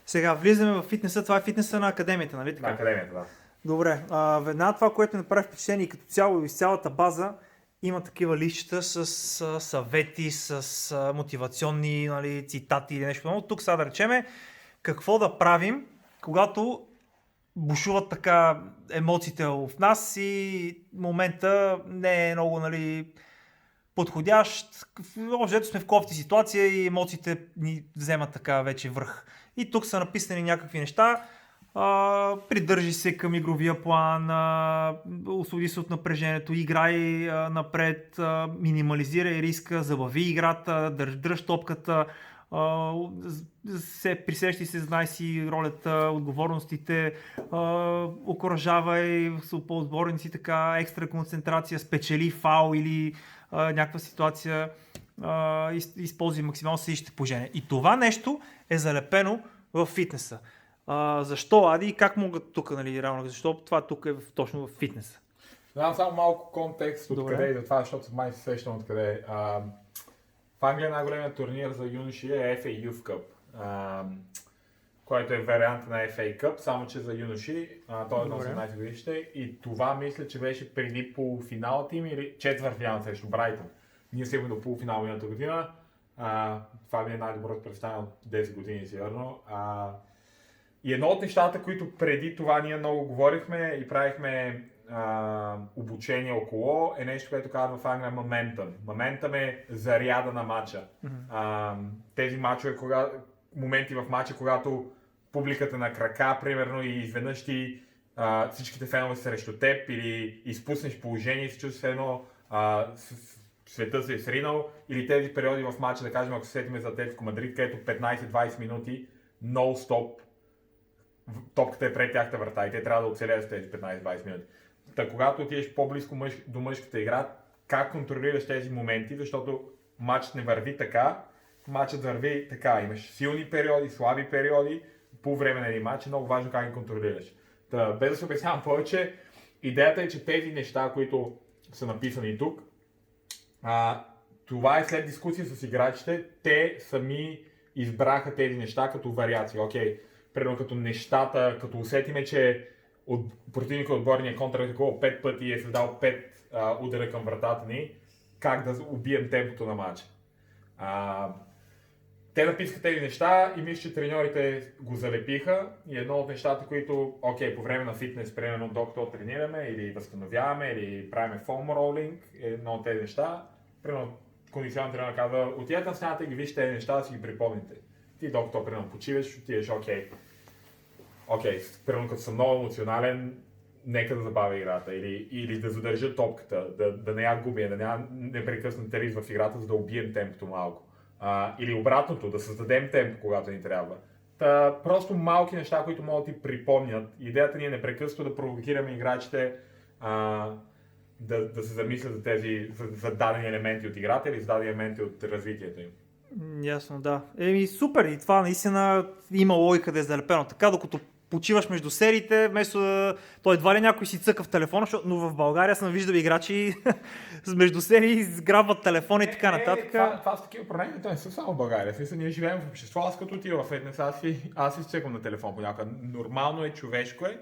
Сега влизаме в фитнеса, това е фитнеса на академията, нали така? На академията, да. Добре, веднага това, което ми направи впечатление и като цяло и с цялата база, има такива листчета с съвети, с мотивационни, нали, цитати или нещо подобно. Тук сега да речеме какво да правим, когато бушуват така емоциите в нас и момента не е много, нали, подходящ. Общо сме в кофти ситуация и емоциите ни вземат така вече връх. И тук са написани някакви неща. Придържи се към игровия план, освободи се от напрежението, играй напред, минимализирай риска, забави играта, дръж топката, присещи се, знай си ролята, отговорностите, окуражавай по-отборници, така, екстра концентрация, спечели фаул или някаква ситуация, използвай максимално съдище положение. И това нещо е залепено в фитнеса. Защо, Ади, и как могат тук, нали, реално, защо това тук е точно в фитнеса? Дам само малко контекст откъде и за това, защото май се сещам откъде. В Англия най-големият турнир за юноши е FA Youth Cup, който е вариант на FA Cup, само че за юноши, той е на 18 годишните и това мисля, че беше преди полуфиналът им или четвъртфинал срещу Брайтън. Ние стигнахме до полуфинал миналата година, това ми е най-доброто представяне от 10 години сигурно. И едно от нещата, които преди това ние много говорихме и правихме обучение около, е нещо, което казва в Англия моментъм. Моментъм е заряда на матча. Тези матчове, моменти в матча, когато публиката на крака, примерно, и изведнъж ти всичките фенове са срещу теб или изпуснеш положение и се чувстваш едно света се е сринал, или тези периоди в матча, да кажем, ако се сетиме за Атлетико Мадрид, където 15-20 минути нон-стоп топката е пред тяхната врата и те трябва да оцелят с тези 15-20 минути. Та когато отидеш по-близко до мъжката игра, как контролираш тези моменти, защото матчът не върви така, матчът върви така. Имаш силни периоди, слаби периоди, по време на един матч е много важно как ги контролираш. Та, без да се обяснявам повече, идеята е, че тези неща, които са написани тук, това е след дискусия с играчите, те сами избраха тези неща като вариации. Окей, примерно като нещата, като усетиме, че противника отборния контратакувал 5 пъти и е създал 5 удара към вратата ни, как да убием темпото на матча. Те написаха тези неща и мисля, че треньорите го залепиха и едно от нещата, които, по време на фитнес, примерно докато тренираме или възстановяваме или правиме foam rolling, е едно от тези неща. Примерно кондиционен треньор казва, отидете на стената и ги вижте тези неща, да си ги припомните. Ти докато примерно почиваш, отидеш, примерно като съм много емоционален, нека да забавя играта или да задържа топката, да не я губя, да няма непрекъснат риск в играта, за да убием темпото малко. Или обратното, да създадем темпо, когато ни трябва. Просто малки неща, които могат да ти припомнят. Идеята ни е непрекъснато да провокираме играчите да се замислят за тези за дадени елементи от играта или за дадени елементи от развитието им. Ясно, да. Супер, и това наистина има логика да е залепено. Така, докато почиваш между сериите, вместо той едва ли някой си цъка в телефона, но в България съм виждал играчи между серии сграбват телефон и така нататък. Това са такива проблеми, това не са само в България. Смисъл, ние живеем в общество, аз като отива в фитнес, аз си цъквам на телефон понякога. Нормално е, човешко е.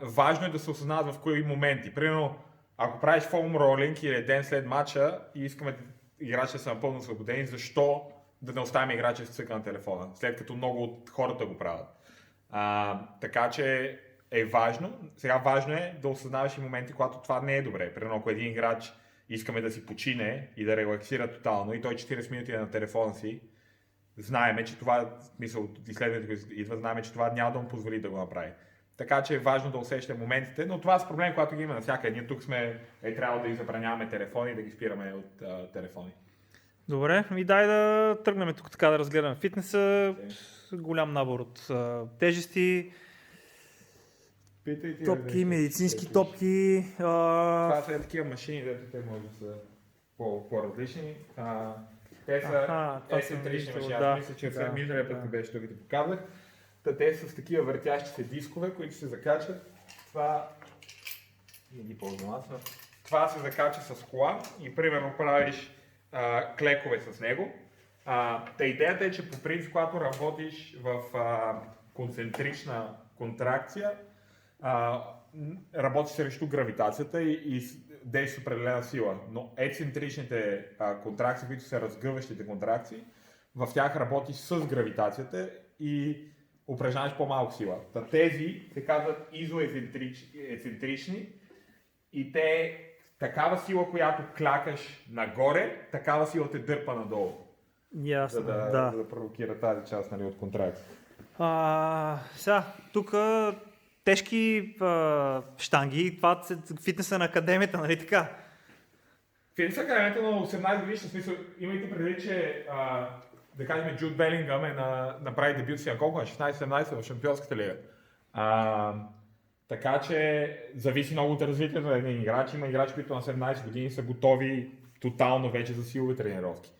Важно е да се осъзнават в кои моменти. Примерно, ако правиш foam rolling или ден след матча и искаме играчите са напълно свободени, защо да не оставим играча с цъка на телефона, след като много от хората го правят. Така че е важно. Сега важно е да осъзнаваш и моменти, когато това не е добре. Примерно, ако един играч искаме да си почине и да релаксира тотално и той 40 минути е на телефона си, знаеме, че това, мисъл от изследването идва, знаеме, че това няма да му позволи да го направи. Така че е важно да усещаме моментите, но това са проблеми, когато ги има навсякъде. Ние тук сме трябва да ги забраняваме телефони и да ги спираме от телефони. Добре, дай да тръгнем тук така да разгледаме фитнеса. Голям набор от тежести, топки, медицински топки. Това са такива машини, дето те може да са по-различни. Те са ексцентрични машини. Аз мисля, че в миналия път беше тук ти показах. Те са с такива въртящи се дискове, които се закачат. Това се закача с кола и примерно правиш клекове с него. Идеята е, че по принцип, когато работиш в концентрична контракция, работиш срещу гравитацията и действа определена сила. Но ецентричните контракции, които са разгъващите контракции, в тях работиш с гравитацията и упражняваш по-малко сила. Тези се казват изоецентрични и те такава сила, която клякаш нагоре, такава сила те дърпа надолу. Ясно, За да провокира тази част, нали, от контракция. Сега, тук тежки щанги, това фитнеса на академията, нали така? Фитнеса на академията на 18 годишна, смисъл, имайте предвид, че да кажем Джуд Белингъм направи дебют си на колко? 16-17 в Шампионската лига. Така че зависи много от развитието на един играч. Има играчи, които на 17 години са готови тотално вече за силови тренировки.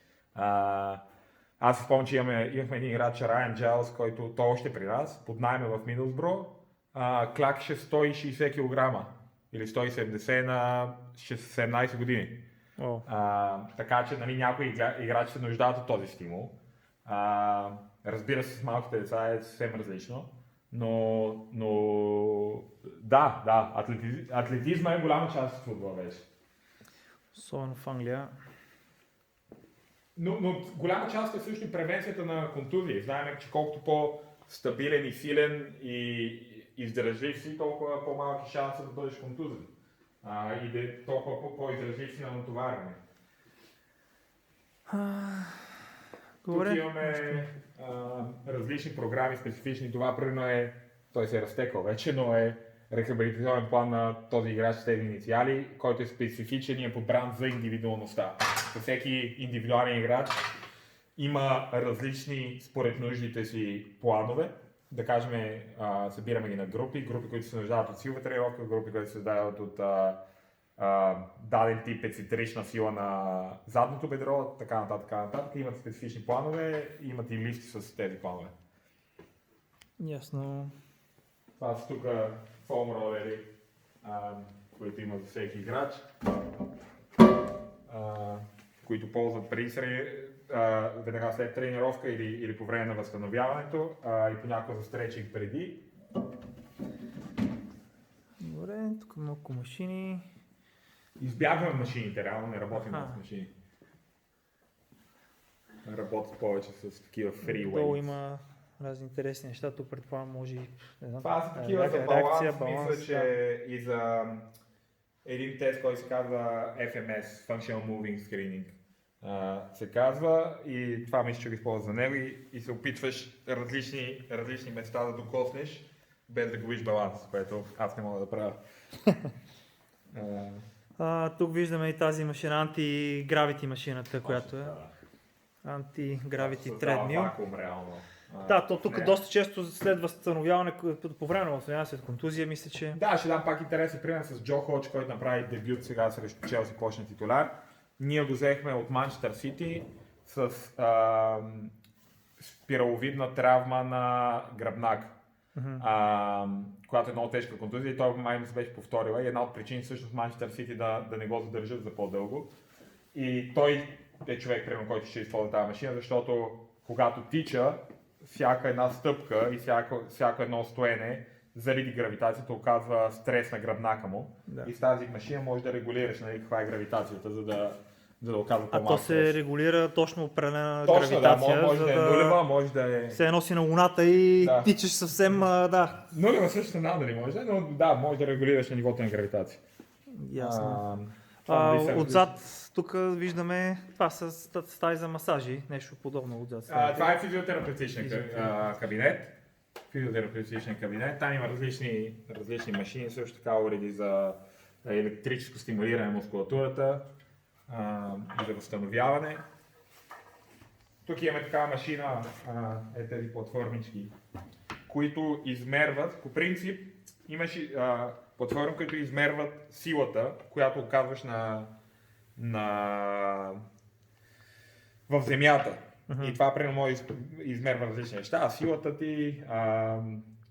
Аз си спомням, че имахме един играч, Райан Джайлс, който той още при нас, под найме в Мидълсбро, клякаше 160 кг или 170 на 17 години. Така че, нали, някои играчи се нуждаят от този стимул. Разбира се, с малките деца е съвсем различно, но да, атлетизма е голяма част от футбола вече. Особено в Англия. Но голяма част е също и превенцията на контузии. Знаем, че колкото по-стабилен и силен и издръжлив си, толкова по-малки шанси да бъдеш контузен. И толкова по-издръжлив си на натоварване. Тук имаме различни програми, специфични. Това примерно той се е разтекал вече, но е рехабилитационен план на този играч с тези инициали, който е специфичен и е подбран за индивидуалността. За всеки индивидуален играч има различни, според нуждите си, планове. Да кажем, събираме ги на групи, които се нуждават от силова тренировка, групи, които се нуждават от даден тип ецентрична сила на задното бедро, така нататък. Имат специфични планове, имат и листи с тези планове. Ясно. Това са тук foam roller, които има за всеки играч, които ползват веднага след тренировка или по време на възстановяването и понякога за стречинг преди. Добре, тук много машини. Избягваме машините, реално не работим с машини. Работят повече с такива free weights. Долу има разни интересни неща, тук предполагам може и... Това са такива за баланс, мисля, че и за един тест, който се казва FMS, Functional Moving Screening. Се казва и това мисля, че го използва за него и се опитваш различни места да докоснеш, без да губиш баланс, което аз не мога да правя. Тук виждаме и тази машина, анти-гравити машината, която е. Анти-гравити treadmill. Вакуум, реално. Да, то тук доста често след възстановяване, по време на възстановяване след контузия, мисля, че... Да, ще дам пак интересен пример с Джо Ходж, който направи дебют сега срещу Челси, почна титуляр. Ние го взехме от Манчестър Сити с спираловидна травма на гръбнак, която е много тежка контузия и той май му се беше повторила. И една от причини всъщност Манчестър Сити да не го задържат за по-дълго. И той е човек, примерно, който ще използва тази машина, защото когато тича, всяка една стъпка и всяко едно стоене заради гравитацията оказва стрес на гръбнака му. Да. И с тази машина можеш да регулираш, нали, каква е гравитацията, за да оказва по-малко. То се регулира точно определена гравитация. Да, може да е нулева, може да е... Се носи на луната и тичаш съвсем, да. Нулева също не дали може, но да, може да регулираш на нивото на гравитация. Ясно. Отзад тук виждаме, това са стаи за масажи, нещо подобно отзад. Това е физиотерапевтичен кабинет. Физиотерапевтичен кабинет. Там има различни машини, също така уреди за електрическо стимулиране на мускулатурата и за възстановяване. Тук имаме такава машина, тези платформички, които измерват, по принцип имаш платформи, които измерват силата, която оказваш в земята. И това примерно може да измерва различни неща. Силата ти,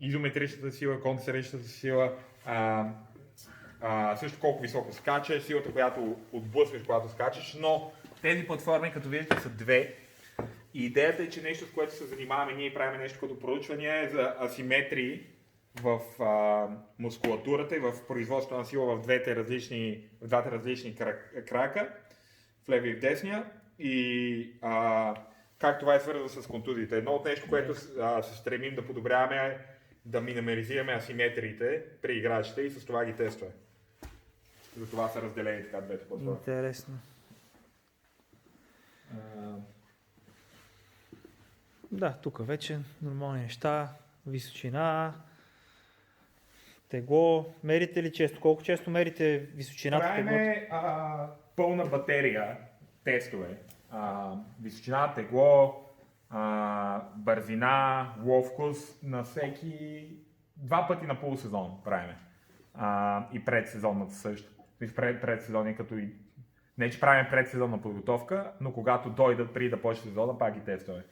изометричната сила, концентричната сила, също колко високо скачаш, силата, която отблъскваш, когато скачаш, но тези платформи, като виждате, са две И идеята е, че нещо, с което се занимаваме, ние правим нещо като проучване е за асиметрии в мускулатурата и в производството на сила в двата различни крака, в левия и в десния. И как това е свързано с контузиите. Едно от нещо, което се стремим да подобряваме е да минимализираме асиметриите при играчите и с това ги тестваме. Затова са разделени така двете платформи. Интересно. Да, тук вече нормални неща, височина, тегло. Мерите ли често? Колко често мерите височината? Правиме пълна батерия тестове. Височина, тегло, бързина, ловкост на всеки 2 пъти на полусезон правиме. И предсезонната също. Предсезонния като и... Не, че правим предсезонна подготовка, но когато дойдат преди да почне сезона, пак ги тестваме.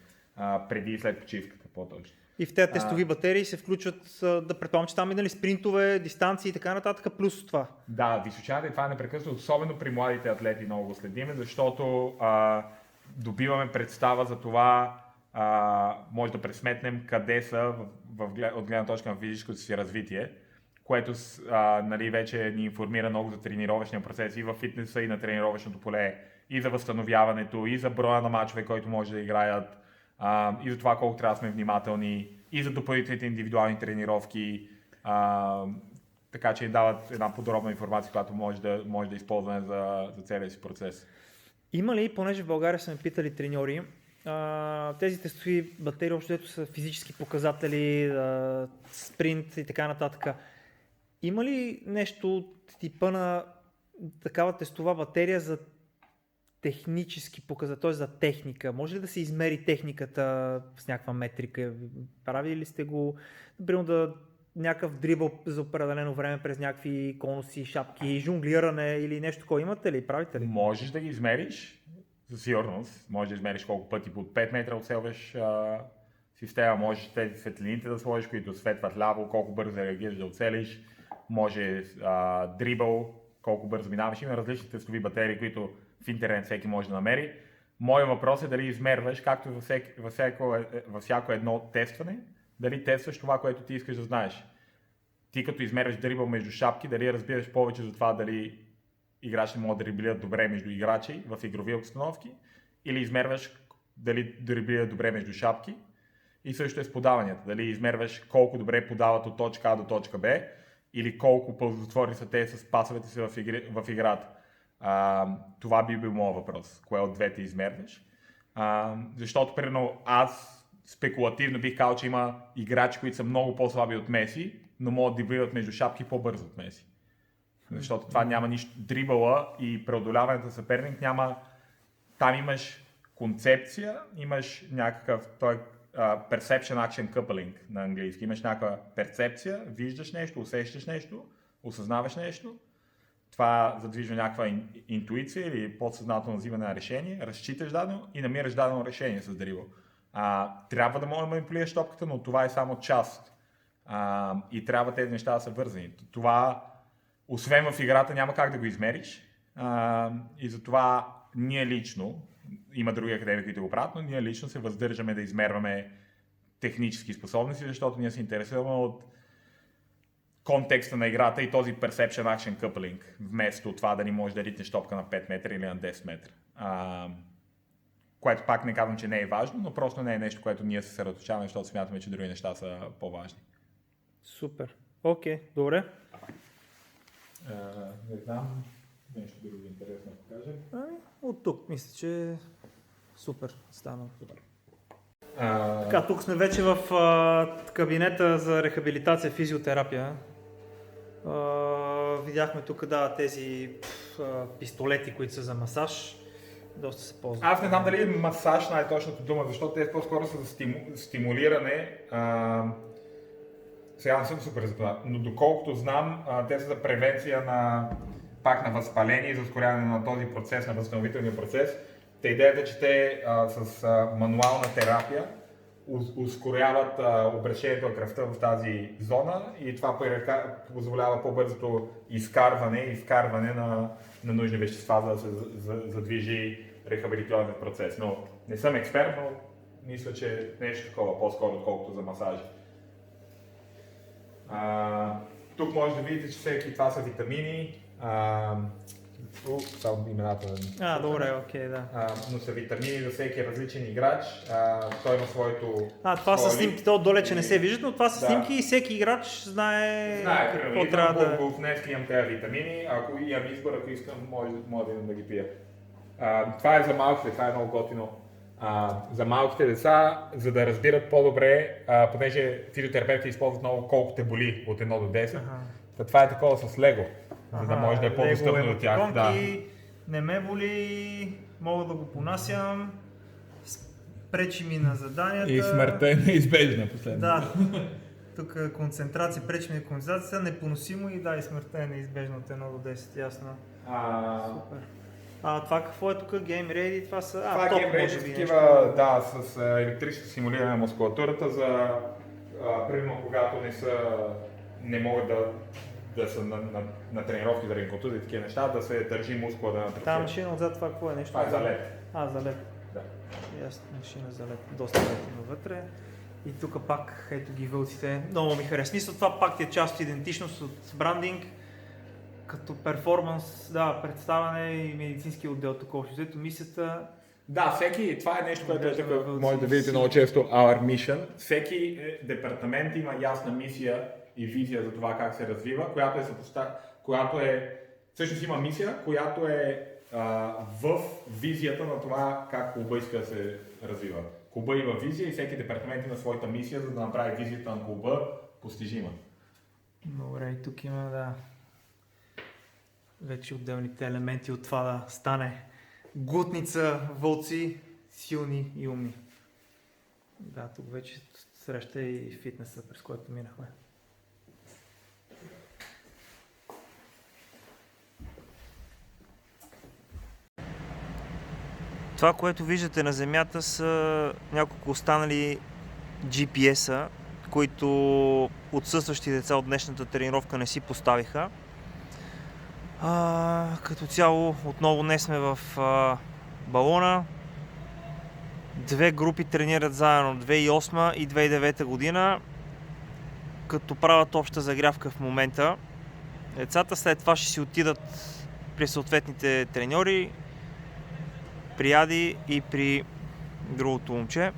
Преди и след почивката, по-точно. И в тези тестови батерии се включват, да предполагам, че там и спринтове, дистанции и така нататък, плюс това. Да, височината и това е непрекъснато, особено при младите атлети много го следиме, защото добиваме представа за това, може да пресметнем къде са от гледна точка на физическото си развитие, което нали, вече ни информира много за тренировъчния процес и в фитнеса, и на тренировъчното поле, и за възстановяването, и за броя на мачове, който може да играят, и за това колко трябва да сме внимателни, и за допълнителните индивидуални тренировки, така че дават една подробна информация, която може да използваме за целия си процес. Има ли, понеже в България са ме питали треньори, тези тестови батерии общо са физически показатели, спринт и така нататък. Има ли нещо от типа на такава тестова батерия за технически показател, т.е. за техника? Може ли да се измери техниката с някаква метрика? Правили ли сте го, например, някакъв дрибъл за определено време през някакви конуси, шапки, жонглиране или нещо такова? Имате ли? Правите ли? Можеш да ги измериш, със сигурност. Можеш да измериш колко пъти под 5 метра оцелваш система. Можеш тези светлините да сложиш, които светват ляво, колко бързо реагираш да оцелиш. Може дрибъл, колко бързо минаваш. Има различни тестови батерии, които в интернет всеки може да намери. Моят въпрос е дали измерваш, както във всяко едно тестване, дали тестваш това, което ти искаш да знаеш. Ти като измерваш дрибъл между шапки, дали разбираш повече за това дали играчи могат да дриблират добре между играчи в игрови обстановки, или измерваш дали дриблират добре между шапки. И също е с подаванията. Дали измерваш колко добре подават от точка А до точка Б, или колко ползотворни са те с пасовете си в играта. Това би бил моят въпрос. Кое от двете измерваш? Защото, примерно, аз спекулативно бих казал, че има играчи, които са много по-слаби от Меси, но могат да дриблират между шапки по-бързо от Меси. Защото това няма нищо. Дрибъла и преодоляването на съперник няма... Там имаш концепция, имаш някакъв... Perception Action Coupling на английски. Имаш някаква перцепция, виждаш нещо, усещаш нещо, осъзнаваш нещо. Това задвижва някаква интуиция или подсъзнателно взимане на решение, разчиташ дадено и намираш дадено решение с дрибъл. Трябва да можеш да манипулираш топката, но това е само част. И трябва тези неща да са вързани. Това, освен в играта, няма как да го измериш. И затова ние лично, има други академии, които го правят, но ние лично се въздържаме да измерваме технически способности, защото ние се интересуваме от контекста на играта и този Perception Action Coupling, вместо това дали можеш да ритнеш топка на 5 метра или на 10 метра. Което пак не казвам, че не е важно, но просто не е нещо, което ние се съсредоточаваме, защото смятаме, че други неща са по-важни. Супер. Окей, добре. Не знам, нещо друго интересно да покажем. От тук мисля, че супер стана. Така, тук сме вече в кабинета за рехабилитация, физиотерапия. Видяхме тук тези пистолети, които са за масаж. Доста се ползват. Аз не знам дали е масаж най-точната дума, защото те по-скоро са за стимулиране. Сега не съм супер за това, но доколкото знам, те са за превенция на възпаление и за ускоряване на този процес, на възстановителния процес. Идеята е, че те с мануална терапия ускоряват обращението на кръвта в тази зона и това позволява по-бързото изкарване и вкарване на нужни вещества, за да се задвижи рехабилитационният процес. Но не съм експерт, но мисля, че е нещо такова, по-скоро отколкото за масажи. Тук може да видите, че всеки това са витамини. Само имената на... добре, окей, да. Но са витамини за всеки различен играч. Той има своето... Това са снимки, то долече не се виждат, но това са снимки и всеки играч знае какво трябва да... В днес имам тези витамини, ако имам избор, ако искам, може да ги пия. Това е за малките, това е много готино. За малките деца, за да разбират по-добре, понеже физиотерапевтите използват много колко те боли от 1 до 10. Това е такова с лего, за да може да е по-достъпно до тях. Не ме боли, мога да го понасям, пречи ми на заданията. И смъртта е неизбежна последно. Да, тук концентрация, пречи ми на концентрация, непоносимо и и смъртта е неизбежна от 1 до 10, ясно. Супер. Това какво е тук? Game Ready? Това са... Това Game Ready са такива, с електрично симулиране на мускулатурата за, примерно, когато не могат да са на тренировки заради контузии и такива неща, да се държи мускула да натрофира. Тази машина отзад това какво е нещо? Това е за лед. За лед. Да. Ясно, машина за лед. Доста лед има вътре. И тук пак, ето ги вълците. Много ми харесва. Смисъл, това пак ти е част от идентичност, от брандинг. Като перформанс, представяне и медицински отдел такова. Взето мисията... това е нещо, което може да видите много често, Our Mission. Всеки департамент има ясна мисия и визия за това как се развива, която всъщност има мисия, която е в визията на това как клуба иска да се развива. Клуба има визия и всеки департамент има своята мисия, за да направи визията на клуба постижима. Добре, и тук има, вече отделните елементи от това да стане глутница, вълци, силни и умни. Тук вече среща и фитнеса, през който минахме. Това, което виждате на земята, са няколко останали GPS-а, които отсъстващи деца от днешната тренировка не си поставиха. Като цяло отново не сме в балона. Две групи тренират заедно 2008 и 2009 година, като правят обща загрявка в момента. Децата след това ще си отидат при съответните треньори, при Ади и при другото момче.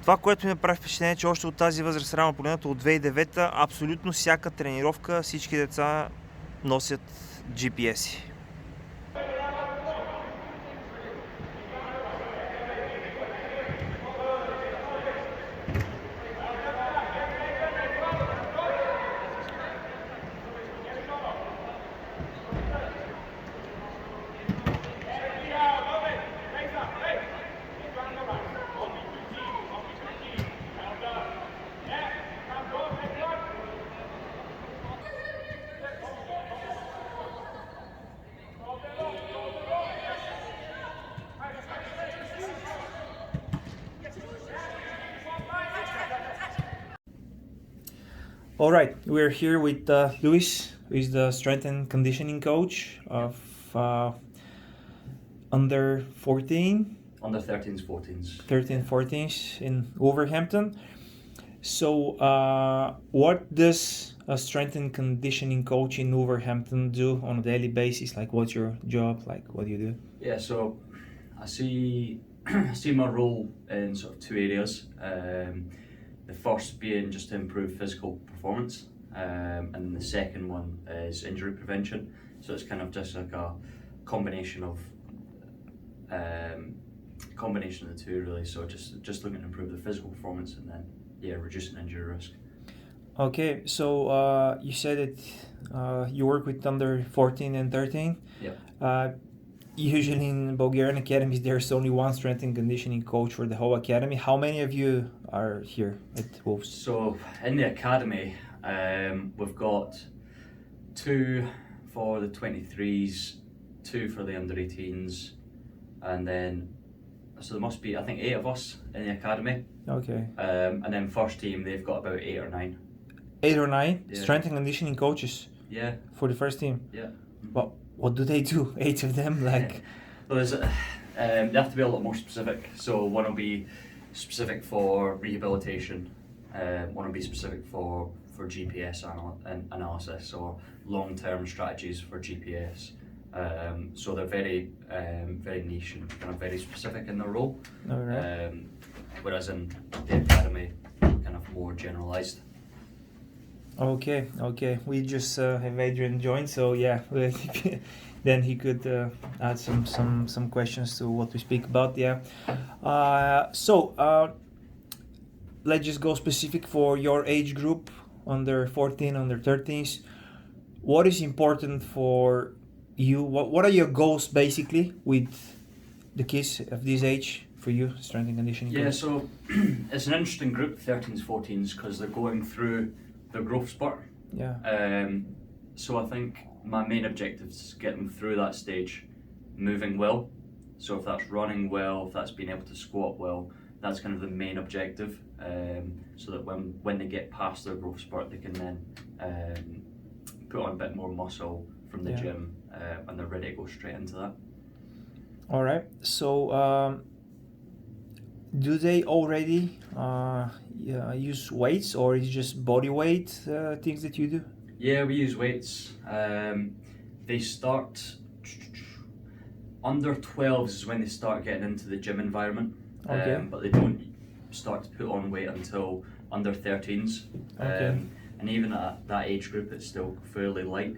Това, което ми направи впечатление, е, че още от тази възраст, реално погледнато от 2009, абсолютно всяка тренировка, всички деца носят GPS-и. All right, we're here with Luis, who is the strength and conditioning coach of under 14. Under 13s, 14s. 13, 14s in Wolverhampton. So, what does a strength and conditioning coach in Wolverhampton do on a daily basis? Like, what's your job? Like, what do you do? Yeah, so I see my role in sort of two areas. The first being just to improve physical performance, and the second one is injury prevention. So it's kind of just like a combination of the two, really. So just looking to improve the physical performance and then reducing injury risk. Okay, so you said that you work with under 14 and 13. Yeah. Usually in Bulgarian academies, there's only one strength and conditioning coach for the whole academy. How many of you are here at Wolves? So in the academy, we've got 2 for the 23s, 2 for the under 18s, and then so there must be, I think, 8 of us in the academy. Okay. And then first team, they've got about 8 or 9. 8 or 9 Yeah. strength and conditioning coaches Yeah. for the first team. Yeah. But what do they do? 8 of them, like. Well, they have to be a lot more specific. So one will be specific for rehabilitation, want to be specific for GPS analysis or long-term strategies for GPS. So they're very niche and kind of very specific in their role. All right. Whereas in the academy, kind of more generalized. Okay. We just have Adrian join, so yeah, then he could add some questions to what we speak about. Yeah. So let's just go specific for your age group, under 14, under 13s. What is important for you? What are your goals basically with the kids of this age for you, strength and conditioning? Yeah, so it's an interesting group, 13s, 14s, because they're going through their growth spurt. Yeah. So I think my main objective is get them through that stage, moving well. So if that's running well, if that's being able to squat well, that's kind of the main objective. So that when they get past their growth spurt, they can then put on a bit more muscle from the gym, and they're ready to go straight into that. All right. So do they already use weights, or is it just body weight things that you do? Yeah, we use weights. They start under 12s is when they start getting into the gym environment. Okay. But they don't start to put on weight until under 13s. Okay. And even at that age group, it's still fairly light,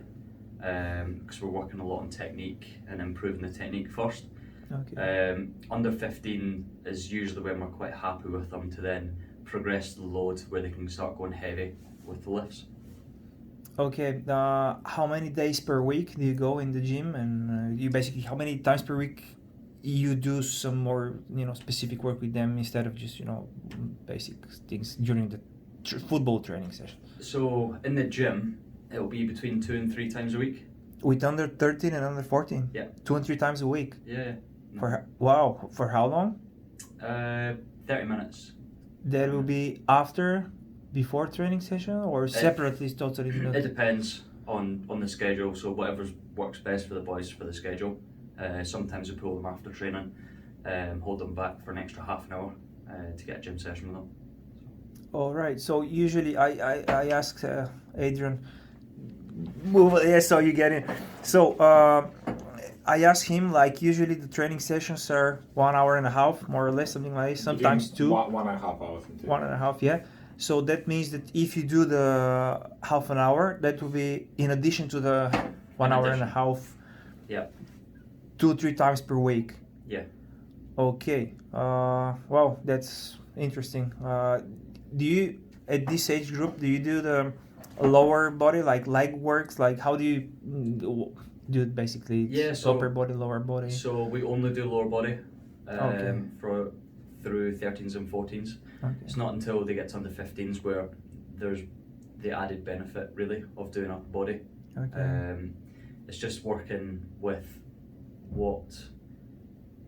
because we're working a lot on technique and improving the technique first. Okay. Under 15 is usually when we're quite happy with them to then progress the load where they can start going heavy with the lifts. Okay. How many days per week do you go in the gym, and you basically how many times per week you do some more specific work with them instead of just basic things during the football training session? So in the gym, it'll be between 2 and 3 times a week. With under 13 and under 14? Yeah. 2 and 3 times a week? Yeah. For how long? 30 minutes. That will be before training session, or separately? Totally. It depends on the schedule. So whatever works best for the boys for the schedule. Sometimes we pull them after training, hold them back for an extra half an hour to get a gym session with them. All right. So usually I ask Adrian. So you get in. So I ask him, like, usually the training sessions are 1 hour and a half, more or less, something like this. Sometimes 2. 1.5 hours. 1.5, yeah. So that means that if you do the half an hour, that will be in addition to the 1 hour and a half. Yeah. 2-3 times per week. Yeah. Okay. Wow, that's interesting. Do you, at this age group, do you do the lower body, like leg works? Like, how do you do it basically? Yeah, so upper body, lower body. So we only do lower body through 13s and 14s. Okay. It's not until they get to under 15s where there's the added benefit really of doing upper body. Okay. It's just working with what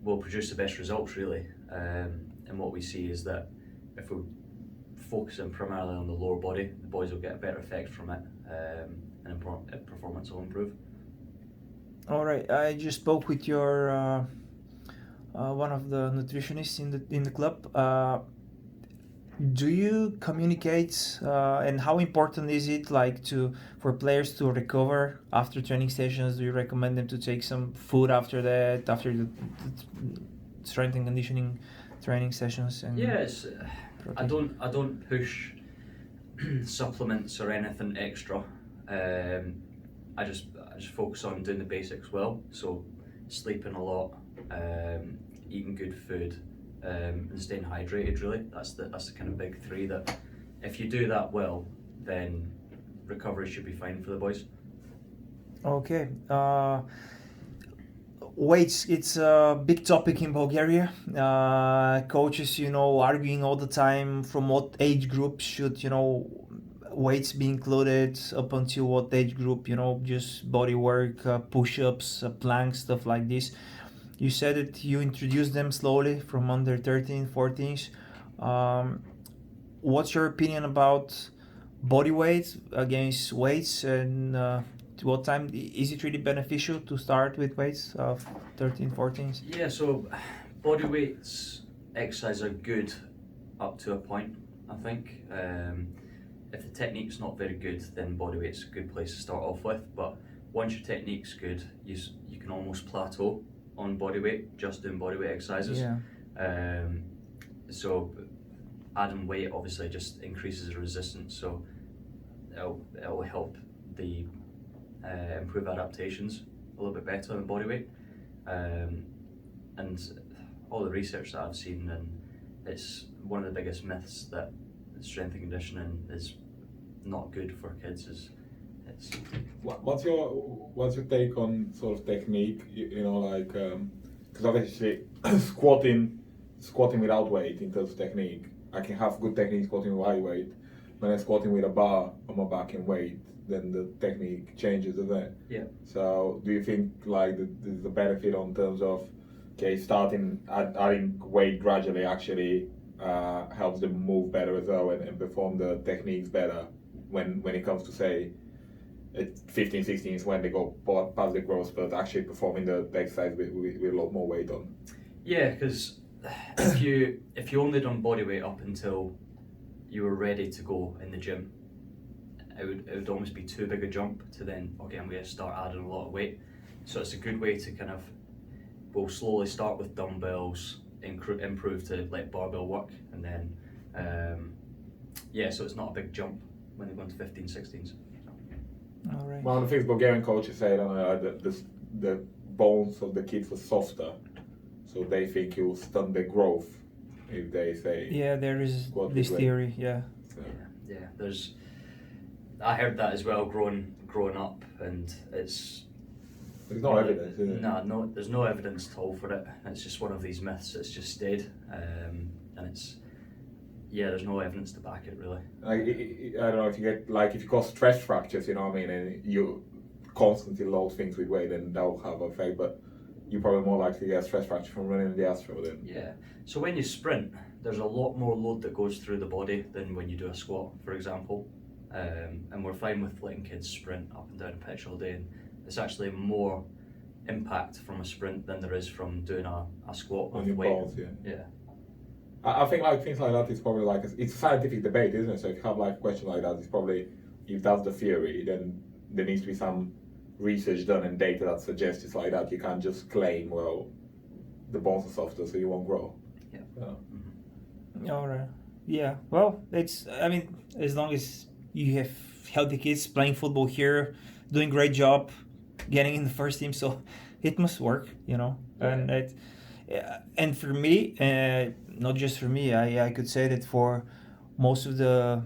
will produce the best results really. And what we see is that if we're focusing primarily on the lower body, the boys will get a better effect from it, and performance will improve. All right. I just spoke with your one of the nutritionists in the club. Do you communicate, and how important is it, like, for players to recover after training sessions? Do you recommend them to take some food after that, after the strength and conditioning training sessions? And yes, I don't push supplements or anything extra. I just focus on doing the basics well. So sleeping a lot, eating good food, and staying hydrated. Really, that's the kind of big 3 that if you do that well, then recovery should be fine for the boys. Okay. Weights, it's a big topic in Bulgaria. Coaches, arguing all the time from what age group should, weights be included, up until what age group, just body work, push-ups, planks, stuff like this. You said that you introduced them slowly from under 13, 14s. What's your opinion about body weight against weights, and to what time is it really beneficial to start with weights of 13, 14s? Yeah, so body weights exercise are good up to a point, I think. If the technique's not very good, then bodyweight's a good place to start off with. But once your technique's good, you can almost plateau on bodyweight, just doing bodyweight exercises. Yeah. So adding weight obviously just increases the resistance, so it'll help the improve adaptations a little bit better than bodyweight. And all the research that I've seen, and it's one of the biggest myths that strength and conditioning is not good for kids. What's your take on sort of technique? You know, like because obviously squatting without weight in terms of technique, I can have good technique squatting with high weight. When I'm squatting with a bar on my back in weight, then the technique changes, doesn't it? Yeah. So do you think like there's a benefit on terms of starting adding weight gradually actually helps them move better as well and perform the techniques better when it comes to say at 15, 16 is when they go past the growth spurt, actually performing the exercise with a lot more weight on? Yeah, because if you only done bodyweight up until you were ready to go in the gym, it would almost be too big a jump to then, okay, I'm going to start adding a lot of weight. So it's a good way to kind of, we'll slowly start with dumbbells, improve to like barbell work, and then so it's not a big jump when they go into 15, 16s. All right. One of the things Bulgarian coaches say, the bones of the kids were softer, so they think it will stunt their growth if they say. Yeah, there is squat this with weight. theory. Yeah. So, Yeah. I heard that as well growing up, and it's. there's no evidence, is it? No, there's no evidence at all for it. It's just one of these myths that's just stayed, and it's. Yeah, there's no evidence to back it really. Like, I don't know if you get if you cause stress fractures, you know what I mean, and you constantly load things with weight, then that will have an effect. But you're probably more likely to get a stress fracture from running in the astro then. Yeah. So when you sprint, there's a lot more load that goes through the body than when you do a squat, for example. And we're fine with letting kids sprint up and down a pitch all day, and it's actually more impact from a sprint than there is from doing a squat On with your weight. balls, yeah. Yeah. I think like things like that is probably like it's a scientific debate, isn't it? So if you have like a question like that, it's probably, if that's the theory, then there needs to be some research done and data that suggests it's like that. You can't just claim, well, the bones are softer, so you won't grow. Yeah. So. All right. Yeah. Well, I mean, as long as you have healthy kids playing football here, doing great job, getting in the first team, so it must work, you know. Yeah. And for me, not just for me, I could say that for most of the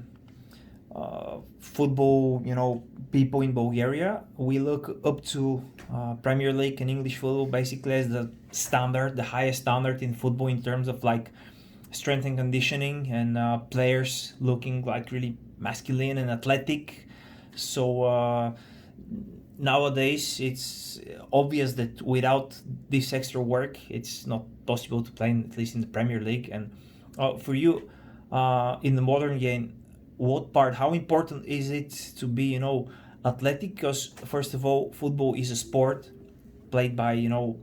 football, you know, people in Bulgaria, we look up to Premier League and English football basically as the standard, the highest standard in football in terms of like strength and conditioning and players looking like really masculine and athletic. So nowadays it's obvious that without this extra work, it's not possible to play at least in the Premier League. And for you, in the modern game, how important is it to be, you know, athletic? Because first of all, football is a sport played by, you know,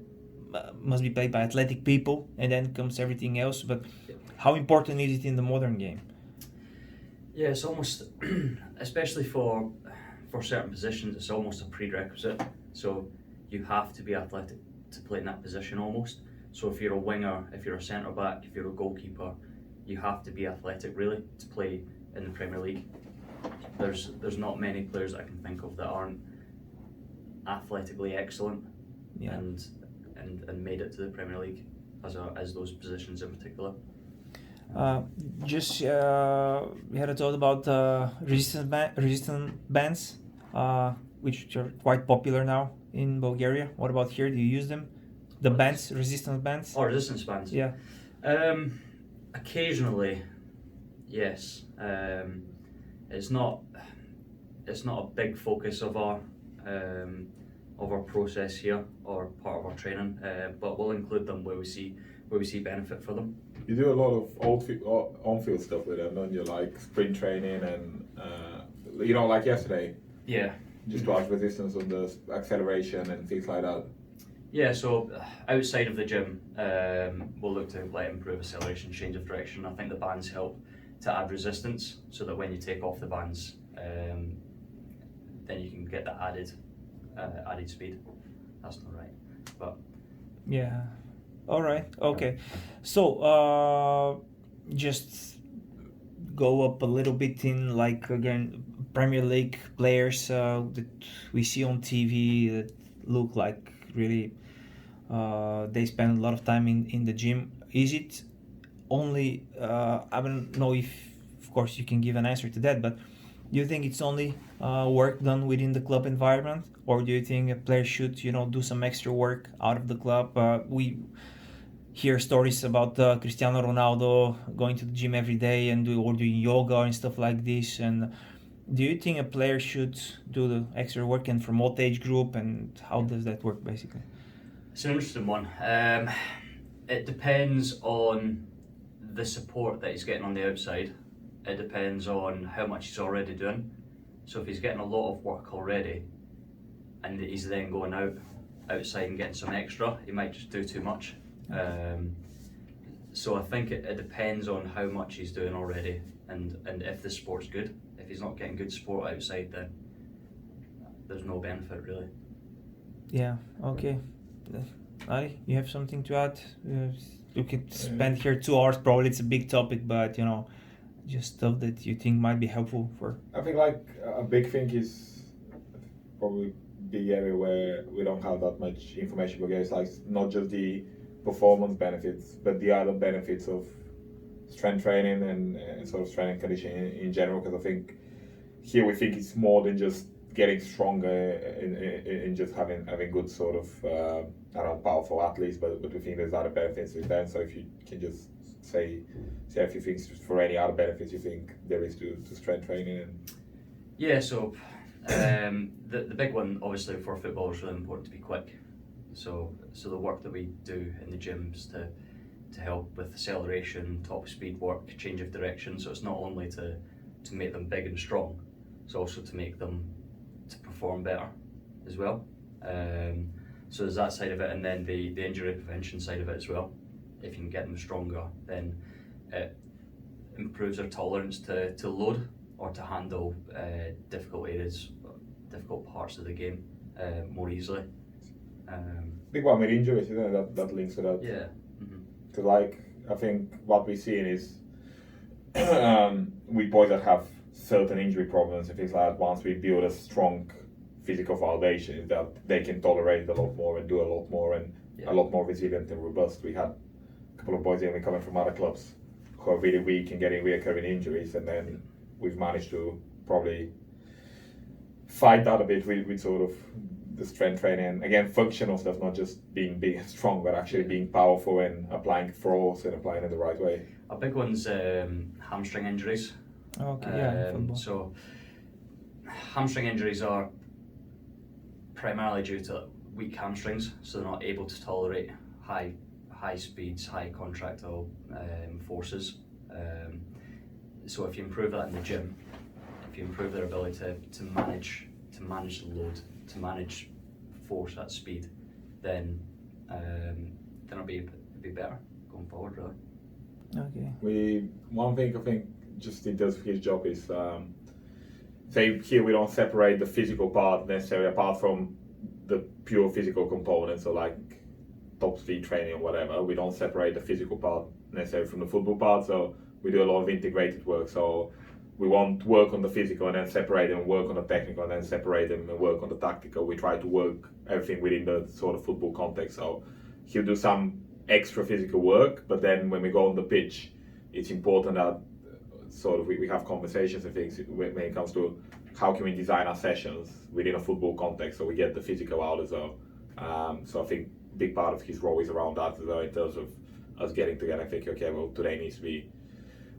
must be played by athletic people, and then comes everything else. But how important is it in the modern game? Yeah, it's almost, especially for certain positions, it's almost a prerequisite. So you have to be athletic to play in that position almost. So if you're a winger, if you're a centre back, if you're a goalkeeper, you have to be athletic really to play in the Premier League. There's not many players that I can think of that aren't athletically excellent. Yeah. and made it to the Premier League as those positions in particular. We had a thought about resistant bands, which are quite popular now in Bulgaria. What about here? Do you use them? The bands, resistance bands? Or resistance bands? Yeah. Occasionally, yes. It's not a big focus of our process here or part of our training, but we'll include them where we see benefit for them. You do a lot of on-field stuff with them, don't you? Like sprint training and you know, like yesterday. Yeah. Just to add resistance on the acceleration and things like that. Yeah, so outside of the gym, we'll look to improve acceleration, change of direction. I think the bands help to add resistance, so that when you take off the bands, then you can get that added speed. That's not right, but Yeah. All right. Okay. So, just go up a little bit in, like, again, Premier League players that we see on TV that look like really they spend a lot of time in the gym. Is it only, I don't know if, of course, you can give an answer to that, but do you think it's only work done within the club environment, or do you think a player should, do some extra work out of the club? We hear stories about Cristiano Ronaldo going to the gym every day and doing yoga and stuff like this. And do you think a player should do the extra work and promote age group, and how does that work basically? it's an interesting one. It depends on the support that he's getting on the outside. It depends on how much he's already doing. So if he's getting a lot of work already, and he's then going outside and getting some extra, he might just do too much. So I think it depends on how much he's doing already, and if the sport's good. If he's not getting good support outside, then there's no benefit really. Yeah, okay. Ali, you have something to add? We could spend here 2 hours, probably it's a big topic, but just stuff that you think might be helpful for. I think like a big thing is probably big area where we don't have that much information, but it's like not just the performance benefits, but the other benefits of strength training and sort of strength and conditioning in general. Because I think here we think it's more than just getting stronger in just having good sort of I don't know, powerful athletes, but we think there's other benefits with that. So if you can just say a few things for any other benefits you think there is to strength training. And Yeah, so the big one obviously for football is really important to be quick. So the work that we do in the gyms to help with acceleration, top speed work, change of direction. So it's not only to make them big and strong, it's also to make them to perform better as well. So there's that side of it, and then the injury prevention side of it as well. If you can get them stronger, then it improves their tolerance to load or to handle difficult areas, difficult parts of the game more easily. big one with injuries, isn't it? That links to that. Yeah. Because I think what we're seeing is with boys that have certain injury problems, if it's like once we build a strong physical foundation, is that they can tolerate a lot more and do a lot more and a lot more resilient and robust. We had a couple of boys even coming from other clubs who are really weak and getting recurring injuries, and then we've managed to probably fight that a bit with sort of the strength training, again functional stuff, not just being big and strong, but actually being powerful and applying force and applying it the right way. A big one's hamstring injuries. Okay, yeah, football. So hamstring injuries are primarily due to weak hamstrings, so they're not able to tolerate high speeds, high contractile forces. So if you improve that in the gym, if you improve their ability to manage the load, to manage force at speed, then it'll be better going forward, really. Okay. One thing I think just in terms of his job is say here we don't separate the physical part necessarily apart from the pure physical components, so like top speed training or whatever. We don't separate the physical part necessarily from the football part, so we do a lot of integrated work. So we won't work on the physical and then separate them, work on the technical and then separate them and work on the tactical. We try to work everything within the sort of football context. So he'll do some extra physical work, but then when we go on the pitch, it's important that sort of we have conversations and things when it comes to how can we design our sessions within a football context so we get the physical out as well. So I think a big part of his role is around that as well, in terms of us getting together and thinking, okay, well, today needs to be,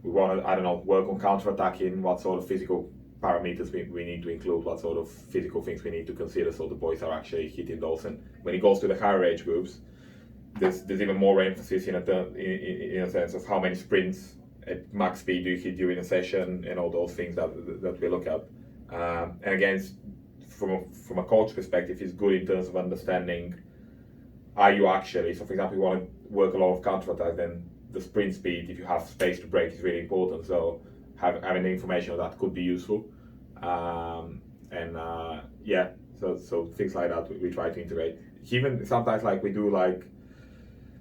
we want to, I don't know, work on counter-attacking, what sort of physical parameters we need to include, what sort of physical things we need to consider so the boys are actually hitting those. And when it goes to the higher age groups, there's even more emphasis in a sense of how many sprints at max speed do you hit during a session and all those things that we look at. And again, from a coach perspective, it's good in terms of understanding are you actually, so for example, you want to work a lot of counter-attack, then the sprint speed, if you have space to break, is really important. So having the information of that could be useful. Yeah, so things like that we try to integrate. Even sometimes like we do like,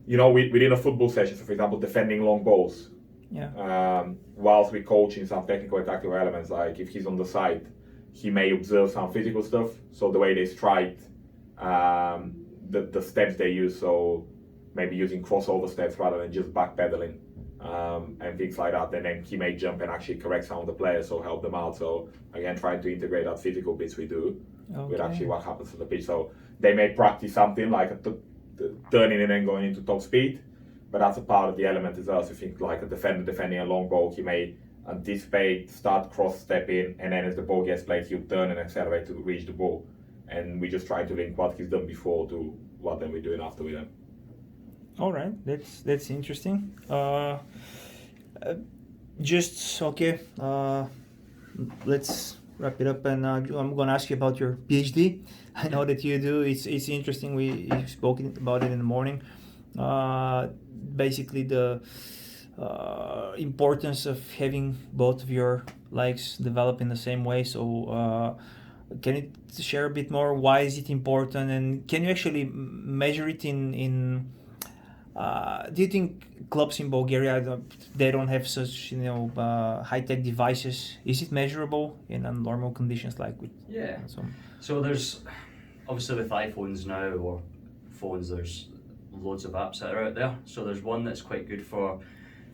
within a football session, so for example, defending long balls. Yeah. Whilst we coach in some technical and tactical elements, like if he's on the side, he may observe some physical stuff. So the way they strike, the steps they use, so maybe using crossover steps rather than just backpedaling, and things like that. And then he may jump and actually correct some of the players, so help them out. So again, trying to integrate that physical bits we do with actually what happens on the pitch. So they may practice something like turning and then going into top speed, but that's a part of the element as well. So if you think like a defender defending a long ball, he may anticipate, start cross-stepping, and then as the ball gets played, he'll turn and accelerate to reach the ball. And we just try to link what he's done before to what then we're doing after with them. All right, that's interesting. Just okay. Let's wrap it up, and I'm gonna ask you about your PhD. I know that you do. It's interesting. We spoke about it in the morning. Basically, the importance of having both of your legs develop in the same way. So, can you share a bit more? Why is it important, and can you actually measure it in do you think clubs in Bulgaria, they don't have such high-tech devices? Is it measurable in normal conditions like with? Yeah. So there's obviously with iPhones now or phones, there's loads of apps that are out there. So there's one that's quite good for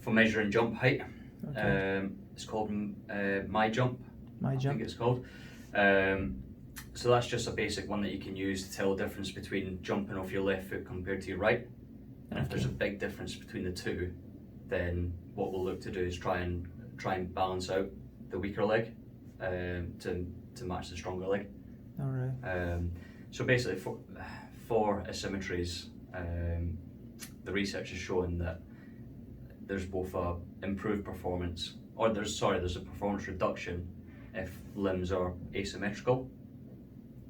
measuring jump height. Okay. It's called MyJump. I think it's called. So that's just a basic one that you can use to tell the difference between jumping off your left foot compared to your right. And if there's a big difference between the two, then what we'll look to do is try and balance out the weaker leg to match the stronger leg. All right. So basically, for asymmetries, the research is showing that there's both a improved performance, or there's a performance reduction if limbs are asymmetrical,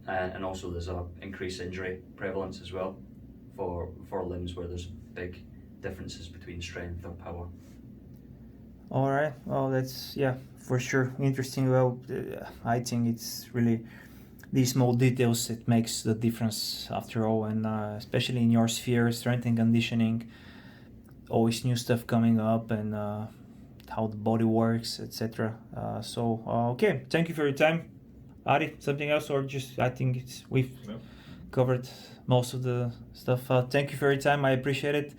and also there's a increased injury prevalence as well for limbs where there's big differences between strength or power. All right. Well, that's for sure interesting. Well, I think it's really these small details that makes the difference after all, and especially in your sphere, strength and conditioning, always new stuff coming up, and how the body works, etc. Okay, thank you for your time, Ari. Something else, or just I think we've covered most of the stuff. Thank you for your time. I appreciate it.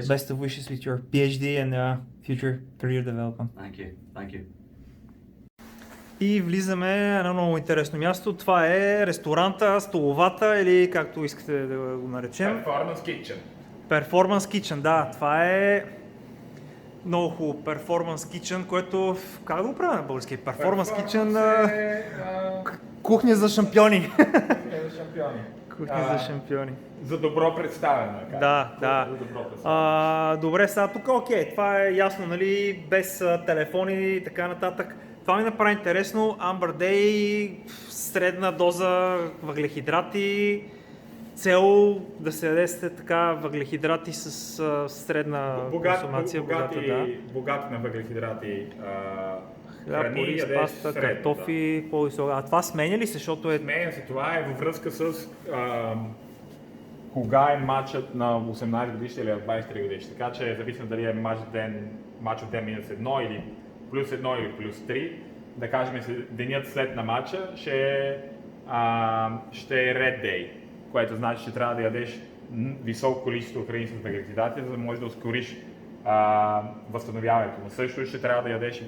Best of wishes with your PhD and future career development. Thank you. И влизаме на едно много интересно място. Това е ресторанта, столовата или както искате да го наречем. Performance Kitchen. Performance Kitchen, да. Това е много хубаво. Performance Kitchen, което... Как да го правя на български? Performance Kitchen... Кухня за шампиони. Кухня за шампиони. За добро представяне. Да. За добро представяне. Добре, сега тук окей, това е ясно, нали, без телефони и така нататък. Това ми направи интересно. Amber Day, средна доза въглехидрати, цел да се ядете така въглехидрати с средна консумация. Богат на въглехидрати. Хляб, ориз, паста, картофи, по-висока. А това сменя ли се, защото е... Сменя се, това е във връзка с кога е матчът на 18 годишни или 23 годишни. Така че зависимо дали е матчът ден минус 1 или плюс 1 или плюс 3. Да кажем, денят след на матча ще е Red Day, което значи, че трябва да ядеш високо количество храни с въглехидрати, за да можеш да ускориш възстановяването. Но също ще трябва да ядеш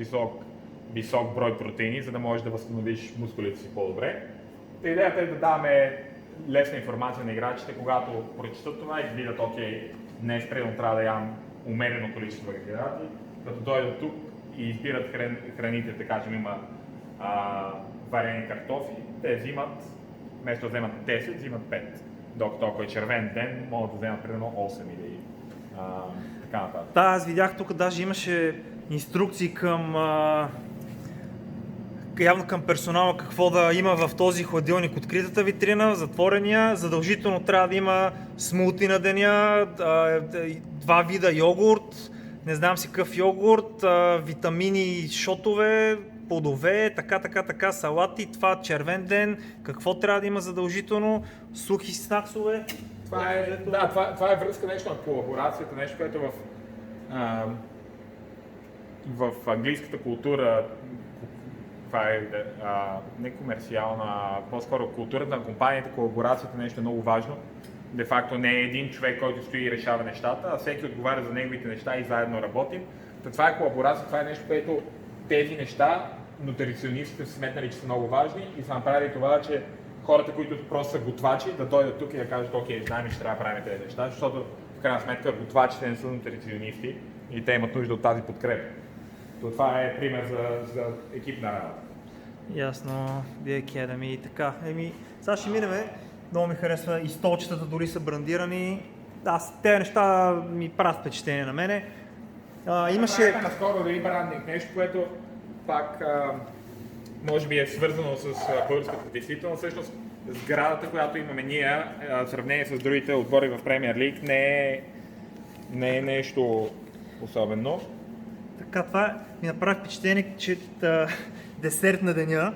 висок брой протеини, за да можеш да възстановиш мускулите си по-добре. Идеята е да даваме лесна информация на играчите, когато прочитат това и видят, окей, днес предно трябва да ям умерено количество въглехидрати, като дойдат тук и избират храните, така че има варени картофи, те взимат, вместо да вземат 10, взимат 5. Докато ако е червен ден, могат да вземат примерно 8 или така нататък. Да, аз видях тук даже имаше инструкции към явно към персонала какво да има в този хладилник, откритата витрина, затворения, задължително трябва да има смути на деня, 2 вида йогурт, не знам си какъв йогурт, витамини, шотове, плодове, така, салати, това червен ден, какво трябва да има задължително, сухи снаксове. Това е връзка нещо на колаборацията, нещо, което в английската култура, това е не комерциална, по-скоро културата на компанията, колаборацията е нещо много важно. Де факто не е един човек, който стои и решава нещата, а всеки отговаря за неговите неща и заедно работим. Това е колаборация, това е нещо, което тези неща нутриционистите са сметнали, че са много важни и са направили това, че хората, които просто са готвачи, да дойдат тук и да кажат, окей, знаем, че трябва да правим тези неща, защото в крайна сметка готвачите не са нутриционисти и те имат нужда от тази подкрепа. Това е пример за екипна работа. Ясно, The Academy и така. Сега ще минеме. Много ми харесва и столчетата дори са брандирани. Тези неща ми правят впечатление на мене. Имаше... Наскоро дали брандинг, нещо, което пак може би е свързано с българската действителност. Всъщност сградата, която имаме ние, в сравнение с другите отбори в Премиер Лиг, не е нещо особено. Така, това ми направи впечатление, че десерт на деня.